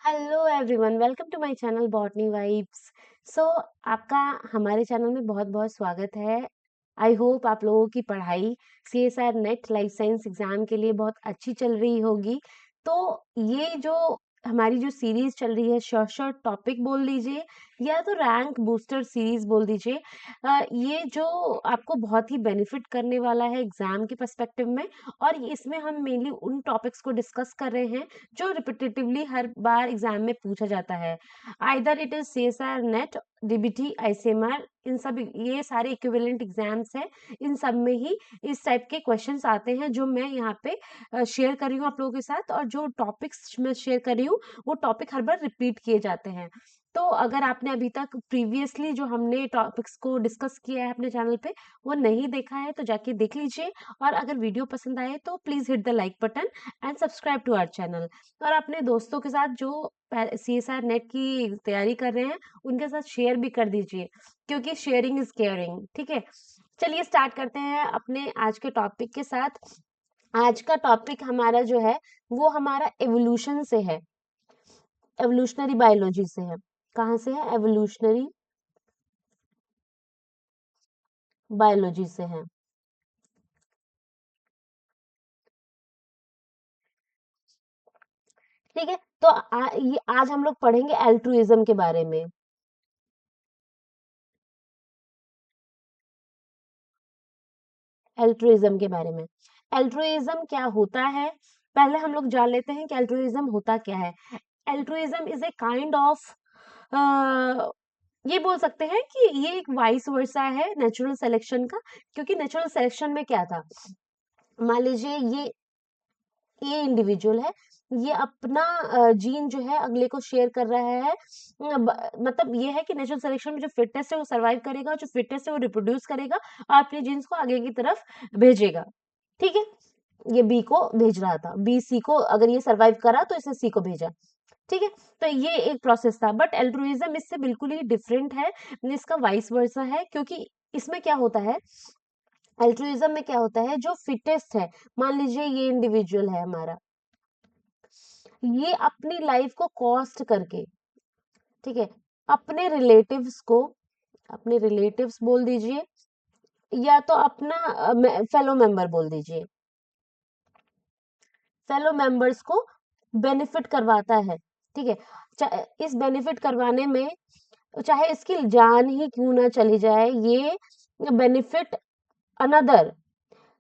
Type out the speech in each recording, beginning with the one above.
Hello everyone, welcome to my channel botany vibes. So आपका हमारे channel में बहुत बहुत स्वागत है। आई होप आप लोगों की पढ़ाई CSR net life science exam के लिए बहुत अच्छी चल रही होगी। तो ये जो हमारी जो सीरीज चल रही है, शॉर्ट शॉर्ट टॉपिक बोल लीजिए या तो रैंक बूस्टर सीरीज बोल दीजिए, ये जो आपको बहुत ही बेनिफिट करने वाला है एग्जाम के पर्सपेक्टिव में। और इसमें हम मेनली उन टॉपिक्स को डिस्कस कर रहे हैं जो रिपीटेटिवली हर बार एग्जाम में पूछा जाता है। Either it is CSR NET, DBT, ICMR, इन सब ये सारे इक्विवेलेंट एग्जाम्स हैं। इन सब में ही इस टाइप के क्वेश्चंस आते हैं जो मैं यहाँ पे शेयर कर रही हूँ आप लोगों के साथ। और जो टॉपिक्स मैं शेयर कर रही हूँ वो टॉपिक हर बार रिपीट किए जाते हैं। तो अगर आपने अभी तक प्रीवियसली जो हमने टॉपिक्स को डिस्कस किया है अपने चैनल पे वो नहीं देखा है तो जाके देख लीजिए। और अगर वीडियो पसंद आए तो please hit the like button and subscribe to our channel. और अपने दोस्तों के साथ जो सीएसआर नेट की तैयारी कर रहे हैं उनके साथ शेयर भी कर दीजिए, क्योंकि शेयरिंग इज केयरिंग। ठीक है, चलिए स्टार्ट करते हैं अपने आज के टॉपिक के साथ। आज का टॉपिक हमारा जो है वो हमारा एवोल्यूशन से है, एवोल्यूशनरी बायोलॉजी से है। कहाँ से है? एवोल्यूशनरी बायोलॉजी से है। ठीक है, तो ये आज हम लोग पढ़ेंगे एल्ट्रुइज्म के बारे में। एल्ट्रुइज्म के बारे में। एल्ट्रुइज्म क्या होता है, पहले हम लोग जान लेते हैं कि एल्ट्रुइज्म होता क्या है। Altruism is a kind of, ये बोल सकते हैं कि ये एक वाइस वर्सा है नेचुरल सिलेक्शन का। क्योंकि नेचुरल सिलेक्शन में क्या था, मान लीजिए ये इंडिविजुअल है, ये अपना जीन जो है अगले को शेयर कर रहा है। मतलब ये है कि नेचुरल सिलेक्शन में जो फिटेस्ट है वो सरवाइव करेगा, जो फिटेस्ट है वो रिप्रोड्यूस करेगा और अपने जीन्स को आगे की तरफ भेजेगा। ठीक है, ये बी को भेज रहा था, बी सी को, अगर ये सरवाइव करा तो इसने सी को भेजा। ठीक है, तो ये एक प्रोसेस था। बट एल्ट्रुइज्म इससे बिल्कुल ही डिफरेंट है, इसका वाइस वर्सा है। क्योंकि इसमें क्या होता है, एल्ट्रुइज्म में क्या होता है, जो फिटेस्ट है, मान लीजिए ये इंडिविजुअल है हमारा, ये अपनी लाइफ को कॉस्ट करके, ठीक है, अपने रिलेटिव्स को, अपने रिलेटिव्स बोल दीजिए या तो अपना फेलो मेंबर बोल दीजिए, फेलो मेंबर्स को बेनिफिट करवाता है। ठीक है, इस बेनिफिट करवाने में चाहे इसकी जान ही क्यों ना चली जाए, ये benefit another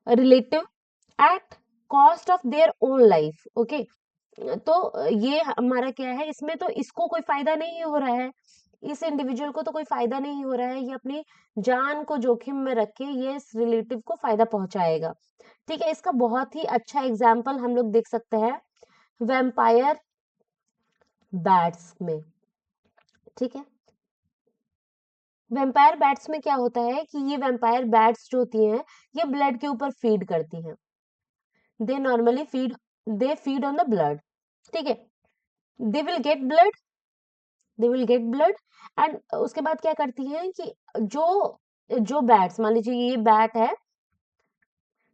relative at cost of their own life. Okay, तो ये हमारा क्या है, इसमें तो इसको कोई फायदा नहीं हो रहा है, इस इंडिविजुअल को तो कोई फायदा नहीं हो रहा है, ये अपनी जान को जोखिम में रख के ये इस रिलेटिव को फायदा पहुंचाएगा। ठीक है, इसका बहुत ही अच्छा एग्जाम्पल हम लोग देख सकते हैं वैम्पायर बैट्स में। ठीक है, वैम्पायर बैट्स में क्या होता है कि ये वैम्पायर बैट्स जो होती हैं ये ब्लड के ऊपर फीड करती हैं। They normally feed, they feed on the blood. ठीक है, they will get blood, they will get blood and उसके बाद क्या करती हैं कि जो जो बैट्स, मान लीजिए ये बैट है,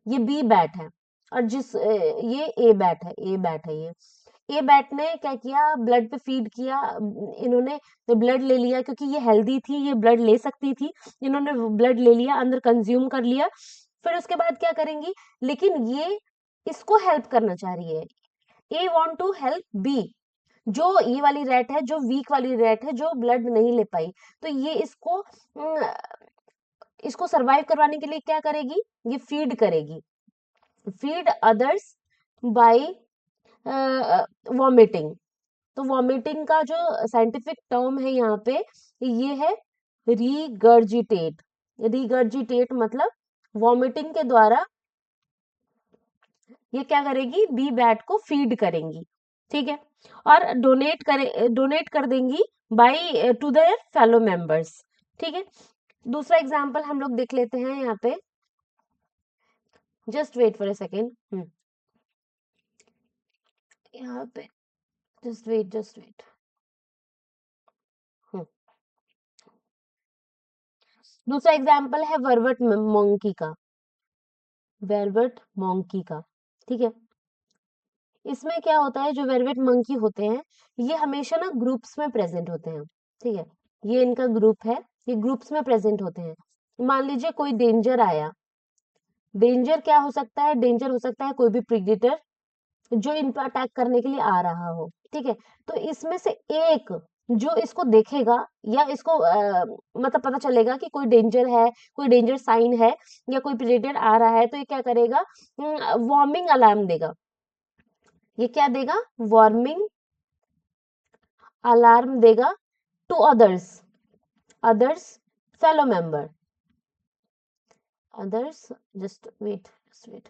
ये बी बैट है, और ये ए बैट है, ए बैट है, ये ए बैट ने क्या किया, ब्लड पे फीड किया। इन्होंने तो ब्लड ले लिया, क्योंकि ये हेल्दी थी, ये ब्लड ले सकती थी, इन्होंने ब्लड ले लिया, अंदर कंज्यूम कर लिया। फिर उसके बाद क्या करेंगी, लेकिन ये इसको हेल्प करना चाह रही है, ए वांट टू हेल्प बी, जो ये वाली रैट है, जो वीक वाली रैट है, जो ब्लड नहीं ले पाई। तो ये इसको सरवाइव करवाने के लिए क्या करेगी, ये फीड करेगी, फीड अदर्स बाय वॉमिटिंग। तो वॉमिटिंग का जो साइंटिफिक टर्म है यहाँ पे, ये है रीगर्जिटेट। रीगर्जिटेट मतलब वॉमिटिंग के द्वारा ये क्या करेगी, बी बैट को फीड करेंगी। ठीक है, और डोनेट कर देंगी by to their fellow members. ठीक है, दूसरा एग्जांपल हम लोग देख लेते हैं यहाँ पे। Just wait for a second, यहाँ पे जस्ट वेट। दूसरा एग्जाम्पल है वर्वट मंकी का, वेलवेट मंकी का। ठीक है, इसमें क्या होता है, जो वेलवेट मंकी होते हैं ये हमेशा ना ग्रुप्स में प्रेजेंट होते हैं, ठीक है। ये इनका ग्रुप है, ये ग्रुप्स में प्रेजेंट होते हैं। मान लीजिए कोई डेंजर आया, डेंजर क्या हो सकता है, डेंजर हो सकता है कोई भी प्रीडेटर जो इन पर अटैक करने के लिए आ रहा हो, ठीक है। तो इसमें से एक जो इसको देखेगा या इसको मतलब पता चलेगा कि कोई डेंजर है, कोई डेंजर साइन है या कोई प्रेडेटर आ रहा है, तो ये क्या करेगा, वार्मिंग अलार्म देगा। ये क्या देगा, वार्मिंग अलार्म देगा to others, others fellow member, others, just wait, just wait,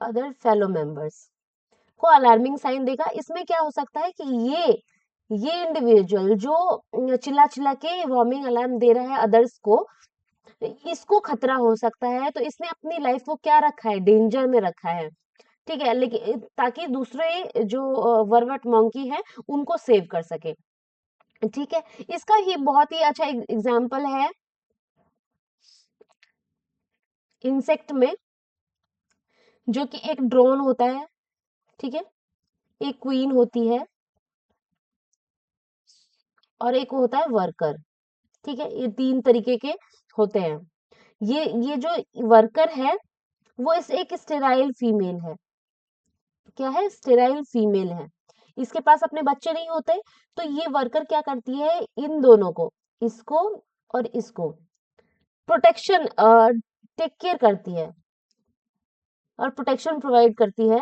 other fellow members को अलार्मिंग साइन देगा। इसमें क्या हो सकता है कि ये इंडिविजुअल जो चिल्ला चिल्ला के वार्मिंग अलार्म दे रहा है अदर्स को, इसको खतरा हो सकता है, तो इसने अपनी लाइफ को क्या रखा है, डेंजर में रखा है, ठीक है। लेकिन ताकि दूसरे जो वर्वट मंकी है उनको सेव कर सके, ठीक है। इसका ही बहुत ही अच्छा एग्जाम्पल है इंसेक्ट में, जो कि एक ड्रोन होता है, ठीक है, एक क्वीन होती है और एक होता है वर्कर, ठीक है। ये तीन तरीके के होते हैं। ये जो वर्कर है वो इस एक स्टेराइल फीमेल है, क्या है, स्टेराइल फीमेल है। इसके पास अपने बच्चे नहीं होते, तो ये वर्कर क्या करती है, इन दोनों को, इसको और इसको प्रोटेक्शन टेक केयर करती है और प्रोटेक्शन प्रोवाइड करती है,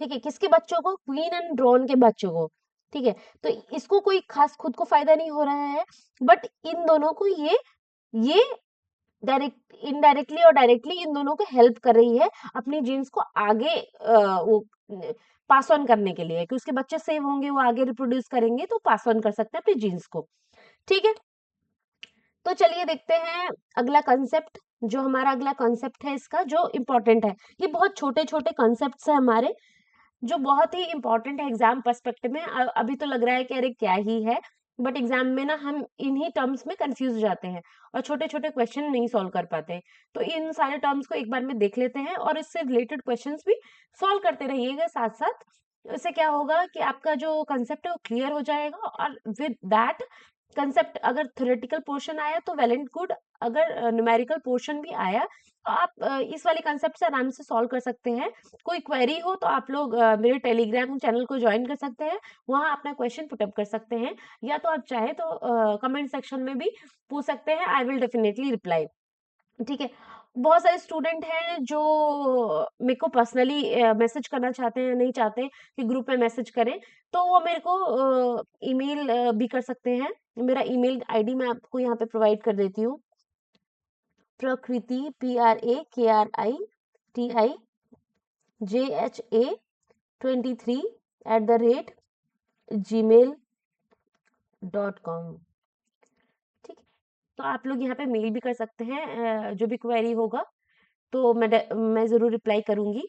ठीक है। किसके बच्चों को, क्वीन एंड ड्रोन के बच्चों को, ठीक है। तो इसको कोई खास खुद को फायदा नहीं हो रहा है, बट इन दोनों को ये डायरेक्ट इनडायरेक्टली और डायरेक्टली इन दोनों को हेल्प कर रही है अपनी जीन्स को आगे वो पास ऑन करने के लिए, कि उसके बच्चे सेव होंगे, वो आगे रिप्रोड्यूस करेंगे तो पास ऑन कर सकते हैं अपनी जीन्स को, ठीक है। तो चलिए देखते हैं अगला कंसेप्ट, जो हमारा अगला कंसेप्ट है इसका जो इम्पोर्टेंट है। ये बहुत छोटे छोटे कंसेप्ट है हमारे, जो बहुत ही इंपॉर्टेंट है एग्जाम पर्सपेक्टिव में। अभी तो लग रहा है कि अरे क्या ही है, बट एग्जाम में ना हम इन्हीं टर्म्स में कंफ्यूज हो जाते हैं और छोटे छोटे क्वेश्चन नहीं सॉल्व कर पाते। तो इन सारे टर्म्स को एक बार में देख लेते हैं और इससे रिलेटेड क्वेश्चंस भी सॉल्व करते रहिएगा साथ साथ। इससे क्या होगा कि आपका जो कंसेप्ट है वो क्लियर हो जाएगा, और विद दैट कंसेप्ट अगर थ्योरेटिकल पोर्शन आया तो वेल एंड गुड, अगर न्यूमेरिकल पोर्शन भी आया तो आप इस वाले कंसेप्ट से आराम से सॉल्व कर सकते हैं। कोई क्वेरी हो तो आप लोग मेरे टेलीग्राम चैनल को ज्वाइन कर सकते हैं, वहां अपना क्वेश्चन पुटअप कर सकते हैं, या तो आप चाहे तो कमेंट सेक्शन में भी पूछ सकते हैं, आई विल डेफिनेटली रिप्लाई, ठीक है। बहुत सारे स्टूडेंट हैं जो मेरे को पर्सनली मैसेज करना चाहते हैं, नहीं चाहते कि ग्रुप में मैसेज करें, तो वो मेरे को ईमेल भी कर सकते हैं। मेरा ईमेल आईडी मैं आपको यहाँ पे प्रोवाइड कर देती हूँ, प्रकृति PRAKRIJHA23@gmail.com, ठीक है। तो आप लोग यहाँ पे मेल भी कर सकते हैं, जो भी क्वेरी होगा तो मैं जरूर रिप्लाई करूंगी,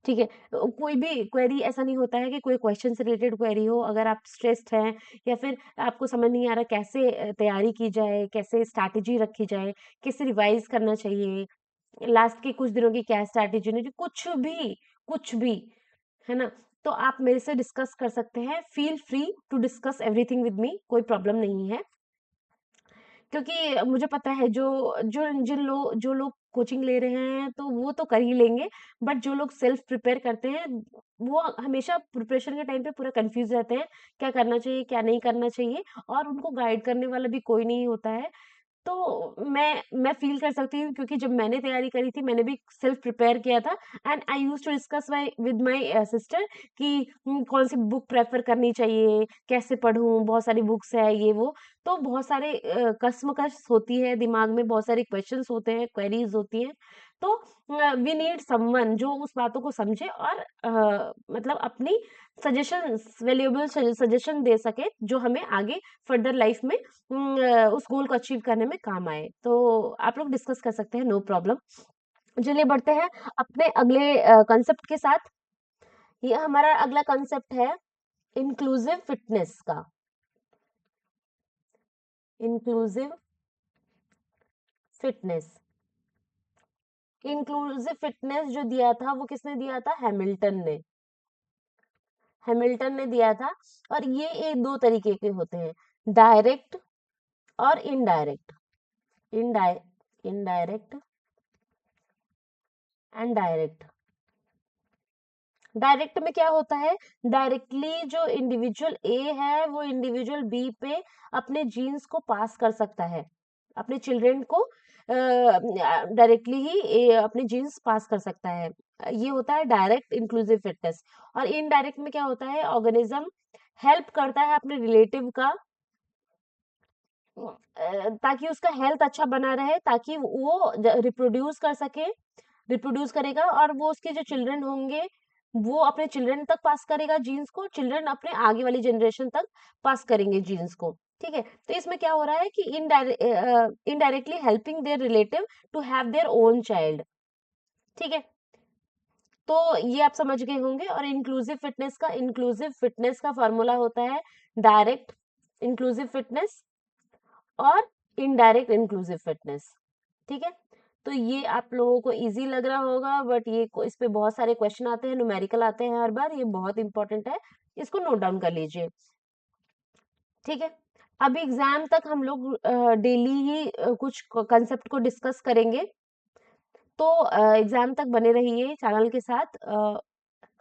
ठीक है। कोई भी क्वेरी ऐसा नहीं होता है कि कोई क्वेश्चन से रिलेटेड क्वेरी हो, अगर आप स्ट्रेस्ड हैं या फिर आपको समझ नहीं आ रहा कैसे तैयारी की जाए, कैसे स्ट्रैटेजी रखी जाए, कैसे रिवाइज करना चाहिए, लास्ट के कुछ दिनों की क्या स्ट्रैटेजी होनी चाहिए, कुछ भी, है ना, तो आप मेरे से डिस्कस कर सकते हैं। Feel free to discuss everything with me, कोई प्रॉब्लम नहीं है, क्योंकि मुझे पता है जो लोग कोचिंग ले रहे हैं तो वो तो कर ही लेंगे, बट जो लोग सेल्फ प्रिपेयर करते हैं वो हमेशा प्रिपरेशन के टाइम पे पूरा कंफ्यूज रहते हैं, क्या करना चाहिए क्या नहीं करना चाहिए, और उनको गाइड करने वाला भी कोई नहीं होता है। तो मैं फ़ील कर सकती हूँ, क्योंकि जब मैंने तैयारी करी थी मैंने भी सेल्फ प्रिपेयर किया था, and I used to discuss with my sister कि कौन सी बुक प्रेफर करनी चाहिए, कैसे पढूं, बहुत सारी बुक्स है ये वो। तो बहुत सारे कश्मकश होती है दिमाग में, बहुत सारे क्वेश्चंस होते हैं, क्वेरीज होती हैं, तो वी नीड समवन जो उस बातों को समझे और मतलब अपनी सजेशंस, वैल्यूएबल सजेशन दे सके, जो हमें आगे फर्दर लाइफ में उस गोल को अचीव करने में काम आए। तो आप लोग डिस्कस कर सकते हैं, नो प्रॉब्लम। चलिए बढ़ते हैं अपने अगले कंसेप्ट के साथ। ये हमारा अगला कंसेप्ट है इंक्लूसिव फिटनेस का, इंक्लूसिव फिटनेस, इंक्लूसिव फिटनेस जो दिया था वो किसने दिया था? हैमिल्टन ने दिया था। और ये एक दो तरीके के होते हैं, डायरेक्ट और indirect. Indirect and direct. Direct में क्या होता है? डायरेक्टली जो इंडिविजुअल ए है वो इंडिविजुअल बी पे अपने जीन्स को पास कर सकता है, अपने चिल्ड्रन को डायरेक्टली ही अपने जीन्स पास कर सकता है। ये होता है डायरेक्ट इंक्लूसिव फिटनेस। और इनडायरेक्ट में क्या होता है? ऑर्गेनिज्म हेल्प करता है अपने रिलेटिव का, ताकि उसका हेल्थ अच्छा बना रहे, ताकि वो रिप्रोड्यूस कर सके, रिप्रोड्यूस करेगा और वो उसके जो चिल्ड्रन होंगे वो अपने चिल्ड्रन तक पास करेगा जीन्स को, चिल्ड्रन अपने आगे वाली जनरेशन तक पास करेंगे जीन्स को। ठीक है, तो इसमें क्या हो रहा है कि indirectly helping their relative to have their own child. ठीक है, तो ये आप समझ गए होंगे। और इंक्लूसिव फिटनेस का फॉर्मूला होता है डायरेक्ट इंक्लूसिव फिटनेस और इनडायरेक्ट इंक्लूसिव फिटनेस। ठीक है, तो ये आप लोगों को इजी लग रहा होगा, बट इस पे बहुत सारे क्वेश्चन आते हैं, न्यूमेरिकल आते हैं हर बार, ये बहुत इंपॉर्टेंट है, इसको नोट डाउन कर लीजिए। ठीक है, अभी एग्जाम तक हम लोग डेली ही कुछ कंसेप्ट को डिस्कस करेंगे, तो एग्जाम तक बने रहिए चैनल के साथ।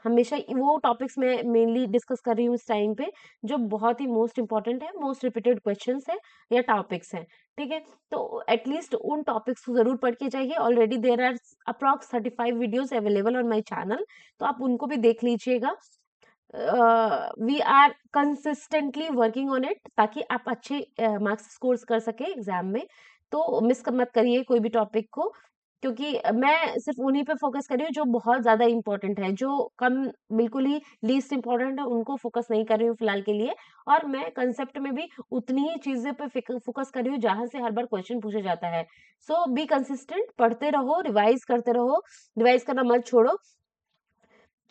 हमेशा वो टॉपिक्स मैं मेनली डिस्कस कर रही हूँ इस टाइम पे जो बहुत ही मोस्ट इंपॉर्टेंट है, मोस्ट रिपीटेड क्वेश्चंस है या टॉपिक्स हैं। ठीक है, तो एटलीस्ट उन टॉपिक्स को जरूर पढ़ के जाइए। Already there are approx 35 videos available on my channel, तो आप उनको भी देख लीजिएगा। We are consistently working on it, ताकि आप अच्छे मार्क्स स्कोर्स कर सके एग्जाम में। तो मिस मत करिए कोई भी टॉपिक को, क्योंकि मैं सिर्फ उन्हीं पे फोकस कर रही हूँ जो बहुत ज्यादा इंपॉर्टेंट है, जो कम बिल्कुल ही लीस्ट इंपॉर्टेंट है उनको फोकस नहीं कर रही हूँ फिलहाल के लिए। और मैं कंसेप्ट में भी उतनी ही चीजें पे फोकस कर रही हूँ जहां से हर बार क्वेश्चन पूछा जाता है। सो बी कंसिस्टेंट, पढ़ते रहो, रिवाइज करते रहो, रिवाइज करना मत छोड़ो,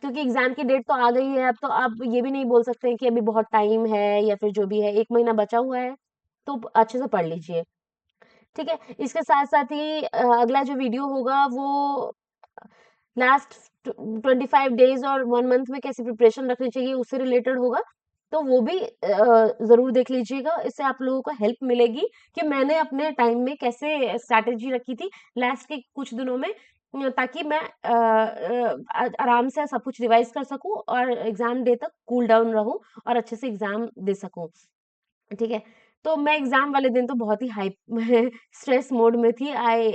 क्योंकि एग्जाम की डेट तो आ गई है। अब तो आप ये भी नहीं बोल सकते हैं कि अभी बहुत टाइम है या फिर जो भी है, 1 महीना बचा हुआ है, तो अच्छे से पढ़ लीजिए। ठीक है, इसके साथ साथ ही अगला जो वीडियो होगा वो लास्ट 25 डेज और 1 मंथ में कैसे प्रिपरेशन रखनी चाहिए उससे रिलेटेड होगा, तो वो भी जरूर देख लीजिएगा। इससे आप लोगों को हेल्प मिलेगी कि मैंने अपने टाइम में कैसे स्ट्रैटेजी रखी थी लास्ट के कुछ दिनों में, ताकि मैं आराम से सब कुछ रिवाइज कर सकूं और एग्जाम डे तक कूल डाउन रहूं और अच्छे से एग्जाम दे सकूं। ठीक है, तो मैं एग्जाम वाले दिन तो बहुत ही हाइप स्ट्रेस मोड में थी। I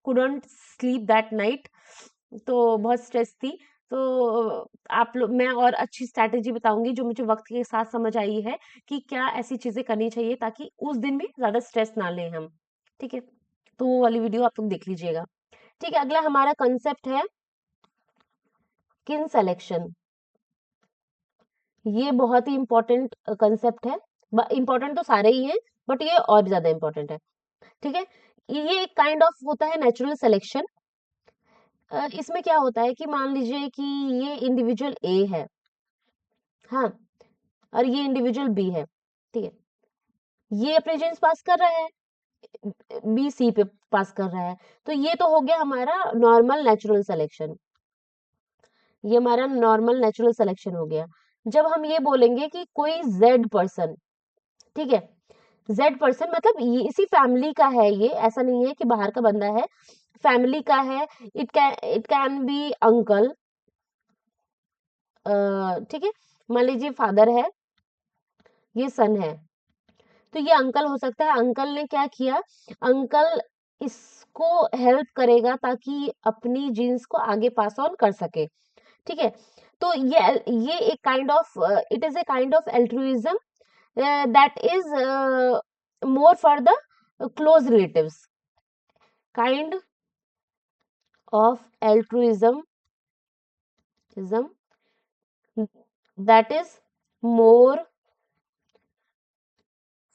couldn't sleep that night, तो बहुत स्ट्रेस थी। तो आप लोग, मैं और अच्छी स्ट्रैटेजी बताऊंगी जो मुझे वक्त के साथ समझ आई है कि क्या ऐसी चीजें करनी चाहिए ताकि उस दिन भी ज्यादा स्ट्रेस ना लें हम। ठीक है, तो वो वाली वीडियो आप लोग देख लीजिएगा। ठीक है, अगला हमारा कंसेप्ट है किन सेलेक्शन। ये बहुत ही इंपॉर्टेंट कंसेप्ट है, इंपॉर्टेंट तो सारे ही हैं, बट ये और ज्यादा इंपॉर्टेंट है। ठीक है, ये एक काइंड ऑफ होता है नेचुरल सिलेक्शन। इसमें क्या होता है कि मान लीजिए कि ये इंडिविजुअल ए है, हाँ, और ये इंडिविजुअल बी है। ठीक है, ये अपने जीन्स पास कर रहा है, बी सी पे पास कर रहा है, तो ये तो हो गया हमारा नॉर्मल नेचुरल सिलेक्शन। ये हमारा नॉर्मल नेचुरल सिलेक्शन हो गया। जब हम ये बोलेंगे कि कोई जेड पर्सन, ठीक है, जेड पर्सन मतलब ये इसी फैमिली का है, ये ऐसा नहीं है कि बाहर का बंदा है, फैमिली का है। It can be uncle. ठीक है, मान लीजिए फादर है, ये सन है, तो ये अंकल हो सकता है। अंकल ने क्या किया, अंकल इसको हेल्प करेगा ताकि अपनी जीन्स को आगे पास ऑन कर सके। ठीक है, तो ये एक kind of, it is a kind of altruism that is more for the close relatives, kind of altruism ism that is more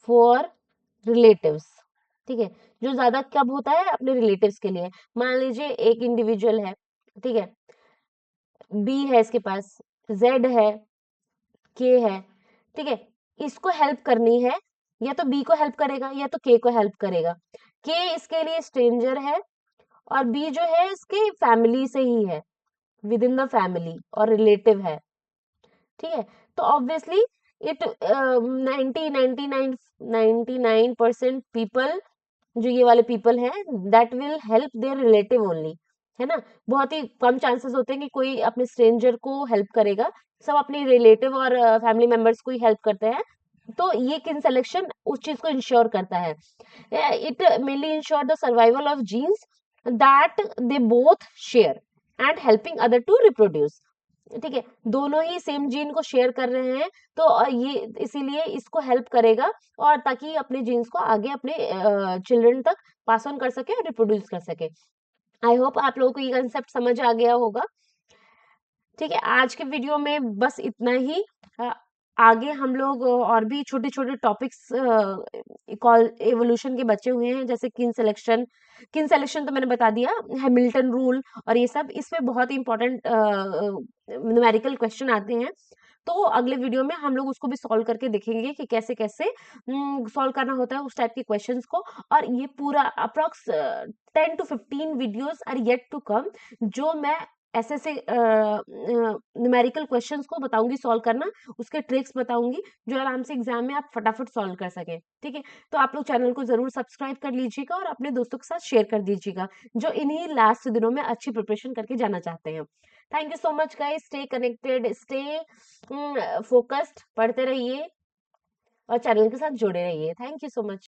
for relatives। ठीक है, जो ज्यादा कब होता है अपने रिलेटिव्स के लिए। मान लीजिए एक इंडिविजुअल है, ठीक है, बी है इसके पास, जेड है, के है, ठीक है, इसको हेल्प करनी है, या तो बी को हेल्प करेगा या तो के को हेल्प करेगा। के इसके लिए स्ट्रेंजर है और बी जो है इसके फैमिली से ही है, विद इन द फैमिली और रिलेटिव है, ठीक है। तो ऑब्वियसली इट 99% पीपल, जो ये वाले पीपल हैं, that will help there relative only, है ना। बहुत ही कम चांसेस होते हैं कि कोई अपने स्ट्रेंजर को हेल्प करेगा, सब अपने रिलेटिव और फैमिली मेंबर्स को ही हेल्प करते हैं। तो ये किन सिलेक्शन उस चीज को इंश्योर करता है। It mainly ensure the survival of genes that they both share and helping other to reproduce, ठीक है। दोनों ही सेम जीन को शेयर कर रहे हैं, तो ये इसीलिए इसको हेल्प करेगा, और ताकि अपने जीन्स को आगे अपने चिल्ड्रन तक पास ऑन कर सके और रिप्रोड्यूस कर सके। आई होप आप लोगों को ये कंसेप्ट समझ आ गया होगा। ठीक है, आज के वीडियो में बस इतना ही। अ, आगे हम लोग और भी छोटे छोटे टॉपिक्स कॉल एवोल्यूशन के बचे हुए हैं, जैसे किन सिलेक्शन तो मैंने बता दिया, हैमिल्टन रूल और ये सब, इसमें बहुत ही इंपॉर्टेंट न्यूमेरिकल क्वेश्चन आते हैं। तो अगले वीडियो में हम लोग उसको भी सॉल्व करके देखेंगे कि कैसे कैसे सॉल्व करना होता है उस टाइप के क्वेश्चंस को। और ये पूरा approx 10 to 15 videos are yet to come, जो मैं ऐसे ऐसे न्यूमेरिकल क्वेश्चंस को बताऊंगी सॉल्व करना, उसके ट्रिक्स बताऊंगी, जो आराम से एग्जाम में आप फटाफट सॉल्व कर सके, ठीक है। तो आप लोग चैनल को जरूर सब्सक्राइब कर लीजिएगा और अपने दोस्तों के साथ शेयर कर दीजिएगा, जो इन्हीं लास्ट दिनों में अच्छी प्रिपरेशन करके जाना चाहते हैं। Thank you so much guys, stay connected, stay focused, पढ़ते रहिए और चैनल के साथ जुड़े रहिए। Thank you so much.